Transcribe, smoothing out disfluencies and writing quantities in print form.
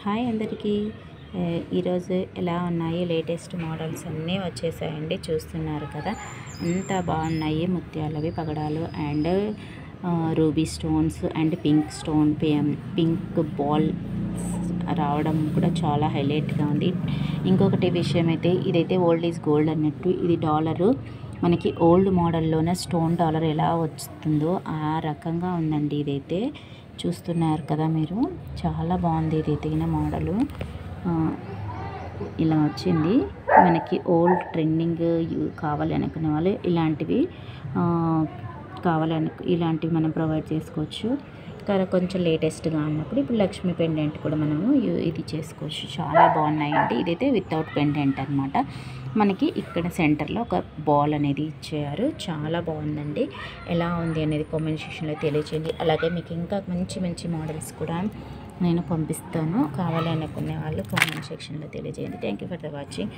Hi అందరికీ ఈరోజు ఎలా ఉన్నాయి లేటెస్ట్ మోడల్స్ అన్నీ వచ్చేసాయండి. చూస్తున్నారు కదా ఎంత బాగున్నాయి. ముత్యాలవి పగడాలు and ruby stones and pink ball రావడం కూడా చాలా హైలైట్గా ఉంది. ఇంకొకటి విషయం అయితే ఇదైతే ఓల్డ్ ఈజ్ గోల్డ్ అన్నట్టు, ఇది డాలరు మనకి ఓల్డ్ మోడల్లోనే స్టోన్ డాలర్ ఎలా వస్తుందో ఆ రకంగా ఉందండి. ఇదైతే చూస్తున్నారు కదా మీరు, చాలా బాగుంది. ఇది ఎదిగిన మోడలు ఇలా వచ్చింది. మనకి ఓల్డ్ ట్రెండింగ్ కావాలనుకునే వాళ్ళు ఇలాంటివి ఇలాంటివి మనం ప్రొవైడ్ చేసుకోవచ్చు. కొంచెం లేటెస్ట్గా ఉన్నప్పుడు ఇప్పుడు లక్ష్మీ పెండెంట్ కూడా మనము ఇది చేసుకోవచ్చు. చాలా బాగున్నాయండి. ఇదైతే వితౌట్ పెండెంట్ అనమాట. మనకి ఇక్కడ సెంటర్లో ఒక బాల్ అనేది ఇచ్చారు. చాలా బాగుందండి. ఎలా ఉంది అనేది కామెంట్ సెక్షన్లో తెలియచేయండి. అలాగే మీకు ఇంకా మంచి మంచి మోడల్స్ కూడా నేను పంపిస్తాను. కావాలి అనుకునే వాళ్ళు కామెంట్ సెక్షన్లో తెలియజేయండి. Thank you for the watching.